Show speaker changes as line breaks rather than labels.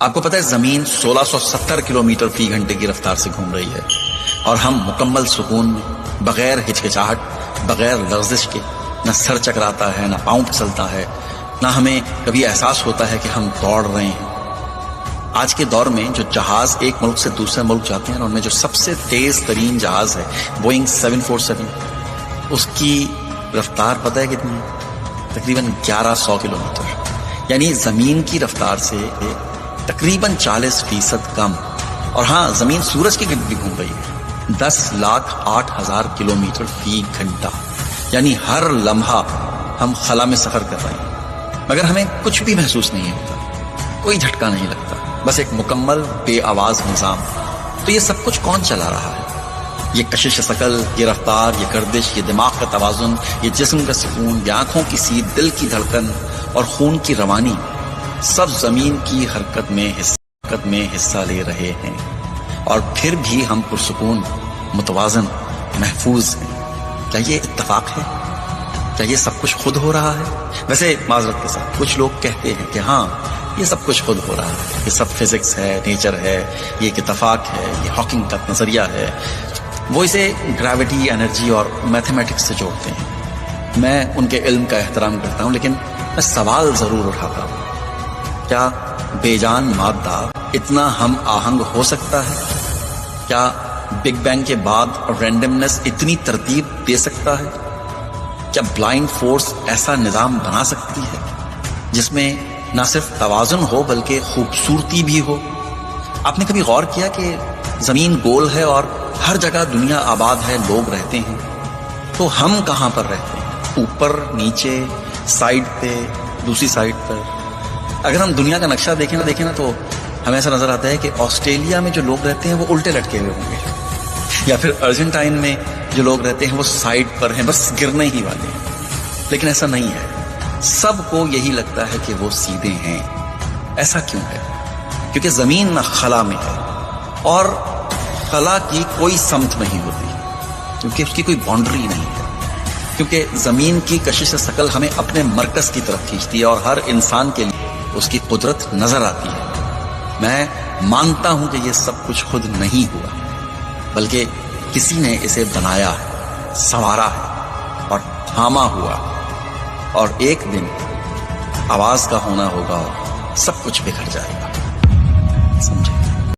آپ کو پتہ ہے زمین 1670 کلومیٹر فی گھنٹے کی رفتار سے گھوم رہی ہے، اور ہم مکمل سکون میں، بغیر ہچکچاہٹ، بغیر لرزش کے، نہ سر چکراتا ہے، نہ پاؤں پھسلتا ہے، نہ ہمیں کبھی احساس ہوتا ہے کہ ہم دوڑ رہے ہیں۔ آج کے دور میں جو جہاز ایک ملک سے دوسرے ملک جاتے ہیں، اور ان میں جو سب سے تیز ترین جہاز ہے بوئنگ 747، اس کی رفتار پتہ ہے کتنی ہے؟ تقریباً 1100 کلومیٹر، یعنی زمین کی رفتار سے تقریباً 40% کم۔ اور ہاں، زمین سورج کے گرد بھی گھوم رہی ہے 10,08,000 کلومیٹر فی گھنٹہ، یعنی ہر لمحہ ہم خلا میں سفر کر رہے ہیں، مگر ہمیں کچھ بھی محسوس نہیں ہوتا، کوئی جھٹکا نہیں لگتا، بس ایک مکمل بے آواز نظام۔ تو یہ سب کچھ کون چلا رہا ہے؟ یہ کشش ثقل، یہ رفتار، یہ گردش، یہ دماغ کا توازن، یہ جسم کا سکون، یہ آنکھوں کی سیدھ، دل کی دھڑکن اور خون کی روانی، سب زمین کی حرکت میں حصہ لے رہے ہیں، اور پھر بھی ہم پرسکون، متوازن، محفوظ ہیں۔ کیا یہ اتفاق ہے؟ کیا یہ سب کچھ خود ہو رہا ہے؟ ویسے معذرت کے ساتھ کچھ لوگ کہتے ہیں کہ ہاں، یہ سب کچھ خود ہو رہا ہے، یہ سب فزکس ہے، نیچر ہے، یہ ایک اتفاق ہے، یہ ہاکنگ کا نظریہ ہے۔ وہ اسے گریوٹی، انرجی اور میتھمیٹکس سے جوڑتے ہیں۔ میں ان کے علم کا احترام کرتا ہوں، لیکن میں سوال ضرور اٹھاتا ہوں، کیا بے جان مادہ اتنا ہم آہنگ ہو سکتا ہے؟ کیا بگ بینگ کے بعد رینڈمنس اتنی ترتیب دے سکتا ہے؟ کیا بلائنڈ فورس ایسا نظام بنا سکتی ہے جس میں نہ صرف توازن ہو بلکہ خوبصورتی بھی ہو؟ آپ نے کبھی غور کیا کہ زمین گول ہے اور ہر جگہ دنیا آباد ہے، لوگ رہتے ہیں، تو ہم کہاں پر رہتے ہیں؟ اوپر، نیچے، سائڈ پہ، دوسری سائڈ پر؟ اگر ہم دنیا کا نقشہ دیکھیں نا تو ہمیں ایسا نظر آتا ہے کہ آسٹریلیا میں جو لوگ رہتے ہیں وہ الٹے لٹکے ہوئے ہوں گے، یا پھر ارجنٹائن میں جو لوگ رہتے ہیں وہ سائڈ پر ہیں، بس گرنے ہی والے ہیں۔ لیکن ایسا نہیں ہے، سب کو یہی لگتا ہے کہ وہ سیدھے ہیں۔ ایسا کیوں ہے؟ کیونکہ زمین خلا میں ہے، اور خلا کی کوئی سمت نہیں ہوتی، کیونکہ اس کی کوئی باؤنڈری نہیں ہے، کیونکہ زمین کی کشش ثقل ہمیں اپنے مرکز کی طرف کھینچتی ہے، اور ہر انسان کے لیے اس کی قدرت نظر آتی ہے۔ میں مانتا ہوں کہ یہ سب کچھ خود نہیں ہوا، بلکہ کسی نے اسے بنایا ہے، سنوارا ہے اور تھاما ہوا، اور ایک دن آواز کا ہونا ہوگا اور سب کچھ بکھر جائے گا، سمجھے؟